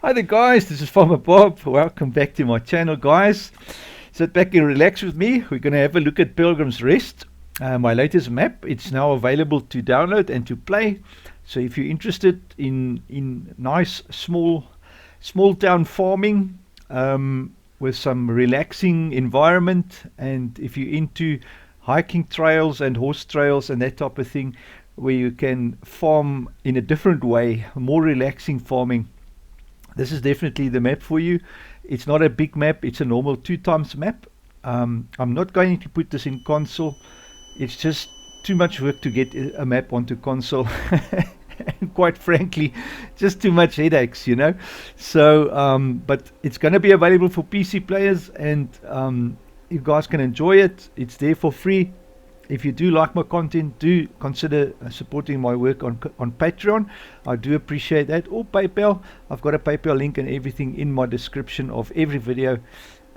Hi there guys, this is Farmer Bob. Welcome back to my channel guys. Sit back and relax with me. We're going to have a look at Pilgrims Rest, my latest map. It's now available to download and to play. So if you're interested in nice small town farming with some relaxing environment, and if you're into hiking trails and horse trails and that type of thing, where you can farm in a different way, more relaxing farming, this is definitely the map for you. It's not a big map, it's a normal 2 times map. I'm not going to put this in console. It's just too much work to get a map onto console. And quite frankly, just too much headaches. So, but it's going to be available for PC players, and you guys can enjoy it. It's there for free. If you do like my content, do consider supporting my work on Patreon. I do appreciate that. Or PayPal. I've got a PayPal link and everything in my description of every video.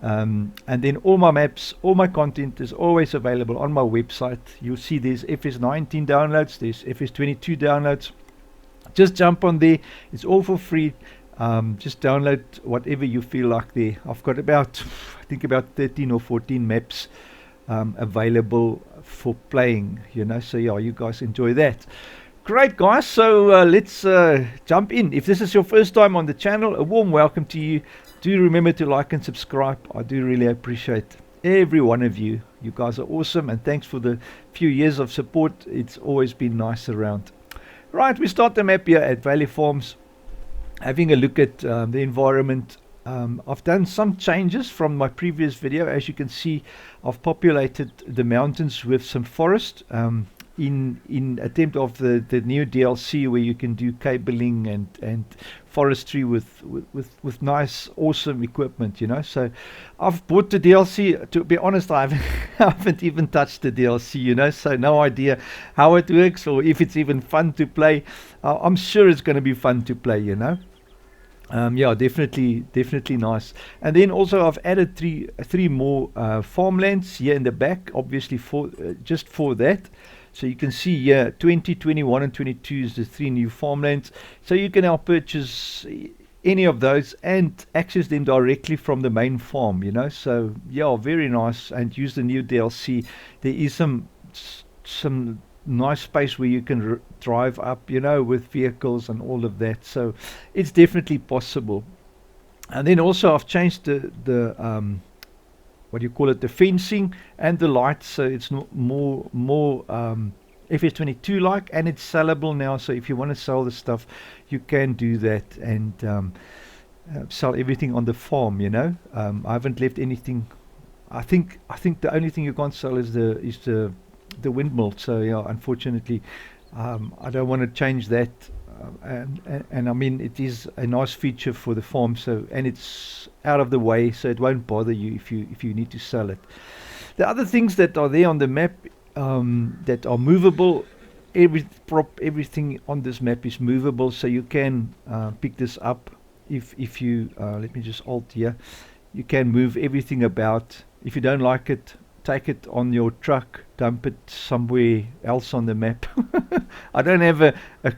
And then all my maps, all my content is always available on my website. You'll see there's FS19 downloads, there's FS22 downloads. Just jump on there. It's all for free. Just download whatever you feel like there. I've got I think about 13 or 14 maps available for playing, so yeah, you guys enjoy that. Great guys, so let's jump in. If this is your first time on the channel, a warm welcome to you. Do remember to like and subscribe. I do really appreciate every one of you. You guys are awesome, and thanks for the few years of support. It's always been nice around. Right, we start the map here at Valley Farms, having a look at the environment. I've done some changes from my previous video. As you can see, I've populated the mountains with some forest in attempt of the new DLC, where you can do cabling and forestry with nice awesome equipment. So I've bought the DLC. To be honest, I haven't even touched the DLC, so no idea how it works or if it's even fun to play. I'm sure it's going to be fun to play. Yeah, definitely nice. And then also I've added three more farmlands here in the back, obviously for just for that. So you can see here 20, 21 and 22 is the 3 new farmlands. So you can now purchase any of those and access them directly from the main farm, So yeah, very nice, and use the new DLC. There is some nice space where you can drive up, with vehicles and all of that. So it's definitely possible. And then also I've changed the what do you call it, the fencing and the lights, so it's more FS22 like, and it's sellable now. So if you want to sell the stuff, you can do that, and sell everything on the farm. I haven't left anything. I think the only thing you can't sell is the windmill. So yeah, unfortunately, I don't want to change that. And I mean, it is a nice feature for the farm. So, and it's out of the way, so it won't bother you if you need to sell it. The other things that are there on the map that are movable. Everything on this map is movable, so you can pick this up if you let me just alt here. You can move everything about. If you don't like it, take it on your truck, dump it somewhere else on the map. I don't have a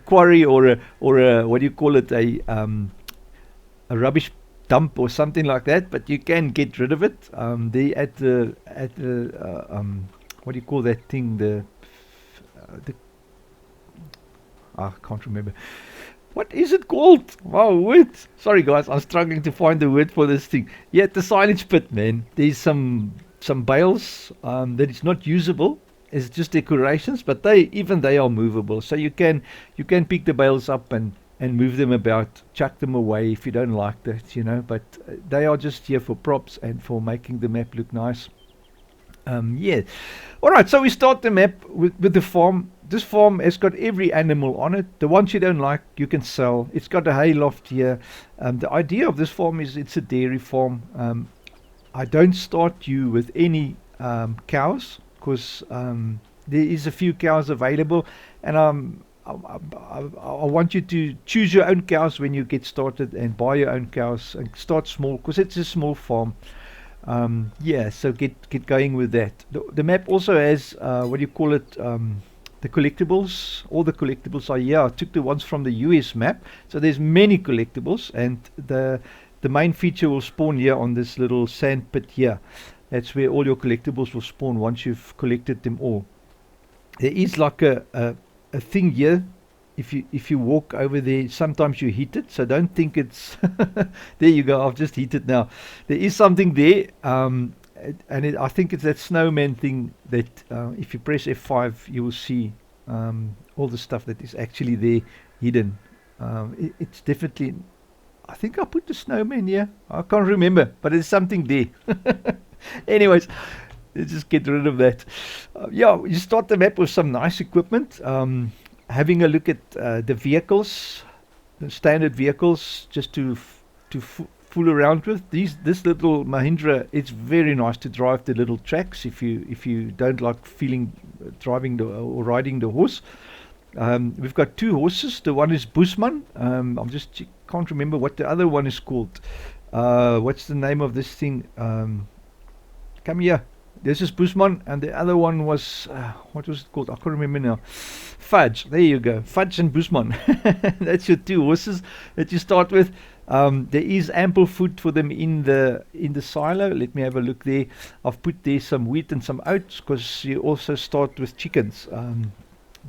quarry or a what do you call it, a rubbish dump or something like that, but you can get rid of it. They at the what do you call that thing, the I can't remember. What is it called? Wow, wait. Sorry guys, I'm struggling to find the word for this thing. Yeah, the silage pit, man. There's some bales that is not usable. It's just decorations, but they are movable. So you can pick the bales up and move them about, chuck them away if you don't like that, But they are just here for props and for making the map look nice. Yeah. All right. So we start the map with the farm. This farm has got every animal on it. The ones you don't like, you can sell. It's got a hay loft here. The idea of this farm is it's a dairy farm. I don't start you with any cows, because there is a few cows available, and I want you to choose your own cows when you get started, and buy your own cows and start small, because it's a small farm. Yeah, so get going with that. The map also has what do you call it, the collectibles. All the collectibles are here. I took the ones from the US map, so there's many collectibles, and the main feature will spawn here on this little sand pit here. That's where all your collectibles will spawn once you've collected them all. There is like a thing here. If you walk over there, sometimes you hit it, so don't think it's there you go, I've just hit it now. There is something there, and I think it's that snowman thing that if you press F5 you will see all the stuff that is actually there hidden. It's definitely, I think I put the snowman here, I can't remember, but there's something there. Anyways, let's just get rid of that. Yeah, you start the map with some nice equipment. Having a look at the vehicles, the standard vehicles, just to fool around with. This little Mahindra, it's very nice to drive the little tracks if you don't like driving or riding the horse. We've got two horses. The one is Busman. Can't remember what the other one is called. What's the name of this thing? Come here. This is Busman, and the other one was, what was it called? I can't remember now. Fudge. There you go. Fudge and Busman. That's your two horses that you start with. There is ample food for them in the silo. Let me have a look there. I've put there some wheat and some oats, because you also start with chickens.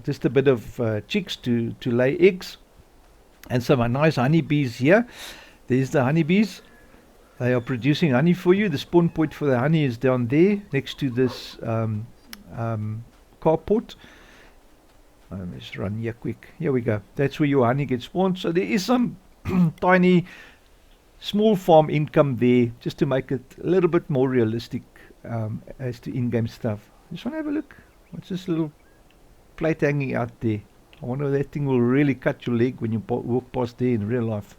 Just a bit of chicks to lay eggs, and some nice honeybees here. There's the honeybees. They are producing honey for you. The spawn point for the honey is down there next to this carport. Let's run here quick. Here we go. That's where your honey gets spawned. So there is some tiny small farm income there, just to make it a little bit more realistic as to in-game stuff. Just want to have a look. What's this little plate hanging out there? I wonder if that thing will really cut your leg when you walk past there in real life.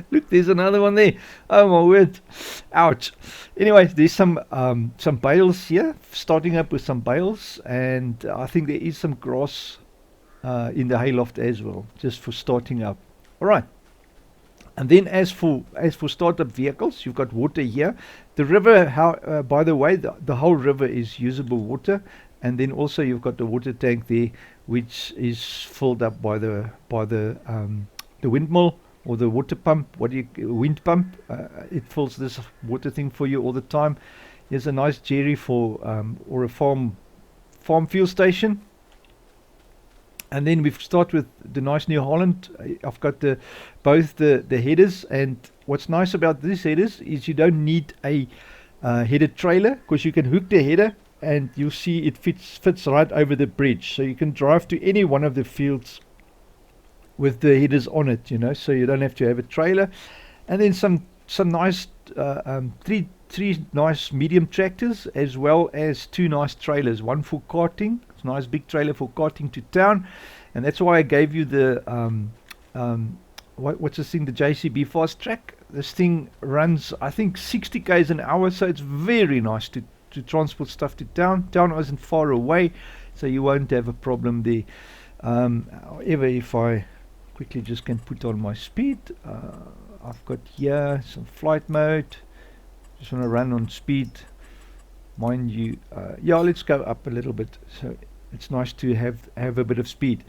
Look, there's another one there. Oh my word. Ouch. Anyway, there's some bales here. Starting up with some bales. And I think there is some grass in the hayloft as well, just for starting up. Alright. And then as for startup vehicles, you've got water here. The river, by the way, the whole river is usable water. And then also you've got the water tank there, which is filled up by the windmill or the water pump. Wind pump? It fills this water thing for you all the time. Here's a nice jerry for or a farm fuel station. And then we start with the nice New Holland. I've got both the headers, and what's nice about these headers is you don't need a headed trailer, because you can hook the header and you'll see it fits right over the bridge, so you can drive to any one of the fields with the headers on it, so you don't have to have a trailer. And then some nice three nice medium tractors, as well as two nice trailers, one for carting. It's a nice big trailer for carting to town, and that's why I gave you the what's this thing, the JCB fast track. This thing runs, I think, 60 k's an hour, so it's very nice to transport stuff to town. Town isn't far away, so you won't have a problem there. However, if I quickly just can put on my speed, I've got here some flight mode. Just want to run on speed, mind you. Yeah, let's go up a little bit, so it's nice to have a bit of speed.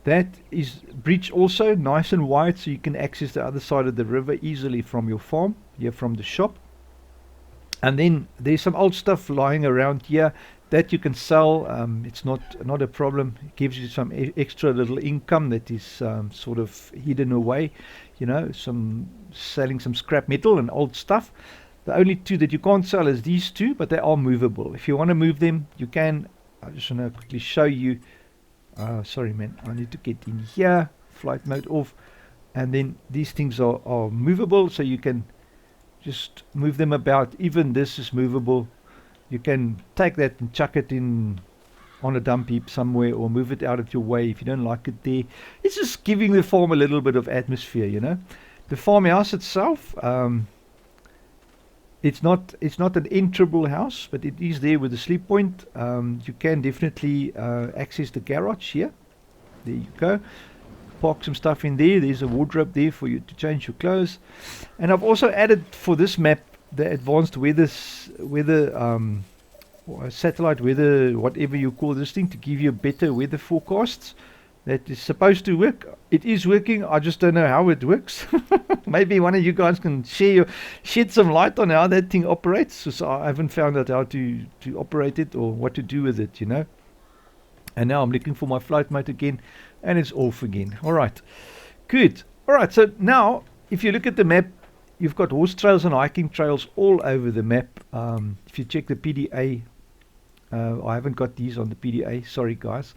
That is bridge also nice and wide, so you can access the other side of the river easily from your farm, here from the shop. And then there's some old stuff lying around here that you can sell. It's not a problem. It gives you some extra little income that is sort of hidden away, selling some scrap metal and old stuff. The only two that you can't sell is these two, but they are movable. If you want to move them, you can. I just want to quickly show you. Sorry man, I need to get in here, flight mode off, and then these things are movable, so you can just move them about. Even this is movable. You can take that and chuck it in on a dump heap somewhere, or move it out of your way if you don't like it there. It's just giving the farm a little bit of atmosphere, The farmhouse itself, it's not an enterable house, but it is there with a sleep point. You can definitely access the garage here. There you go. Park some stuff in there. There's a wardrobe there for you to change your clothes. And I've also added for this map the advanced weather satellite weather, whatever you call this thing, to give you better weather forecasts. That is supposed to work. It is working. I just don't know how it works. Maybe one of you guys can shed some light on how that thing operates. So I haven't found out how to operate it or what to do with it, you know. And now I'm looking for my flight mode again, and it's off again. All right, good. All right, so now if you look at the map, you've got horse trails and hiking trails all over the map. If you check the PDA, I haven't got these on the PDA, sorry guys,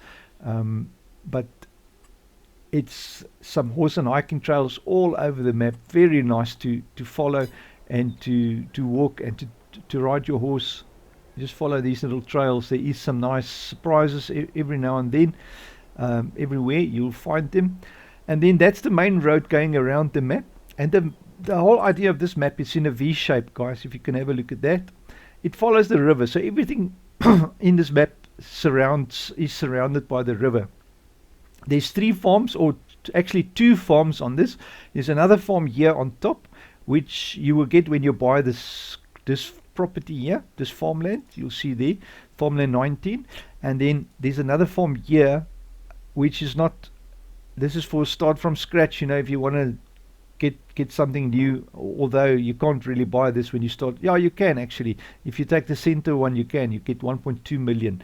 but it's some horse and hiking trails all over the map. Very nice to follow and to walk and to ride your horse. Just follow these little trails. There is some nice surprises every now and then. Everywhere you'll find them. And then that's the main road going around the map. And the whole idea of this map is in a V shape, guys, if you can have a look at that. It follows the river, so everything in this map is surrounded by the river. There's 3 farms, or actually 2 farms on this. There's another farm here on top, which you will get when you buy this property here, this farmland. You'll see there, farmland 19. And then there's another farm here, which is not, this is for start from scratch, you know, if you want to get something new, although you can't really buy this when you start. Yeah, you can actually. If you take the center one, you can. You get 1.2 million.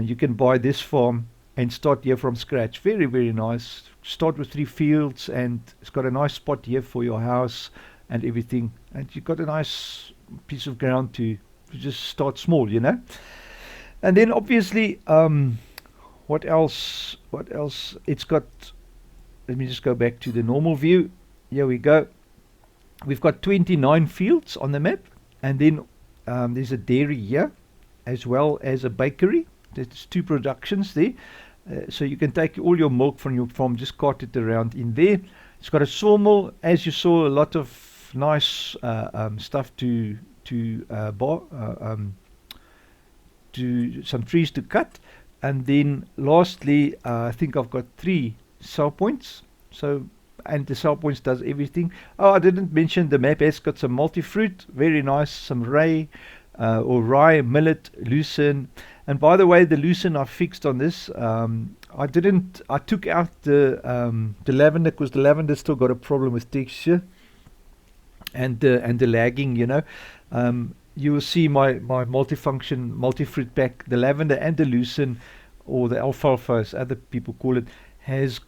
You can buy this farm and start here from scratch. Very, very nice. Start with 3 fields, and it's got a nice spot here for your house and everything. And you've got a nice piece of ground to just start small, you know. And then obviously, what else? It's got, let me just go back to the normal view. Here we go. We've got 29 fields on the map, and then there's a dairy here as well as a bakery. There's 2 productions there, so you can take all your milk from your farm, just cart it around in there. It's got a sawmill, as you saw, a lot of nice stuff to some trees to cut. And then lastly, I think I've got 3 sell points. So, and the sell points does everything. Oh, I didn't mention the map has got some multi-fruit, very nice, some rye, millet, lucerne. And by the way, the lucerne I fixed on this. I took out the lavender, because the lavender still got a problem with texture and the lagging, you know. You will see my multifunction multi-fruit pack, the lavender and the lucerne, or the alfalfa as other people call it, has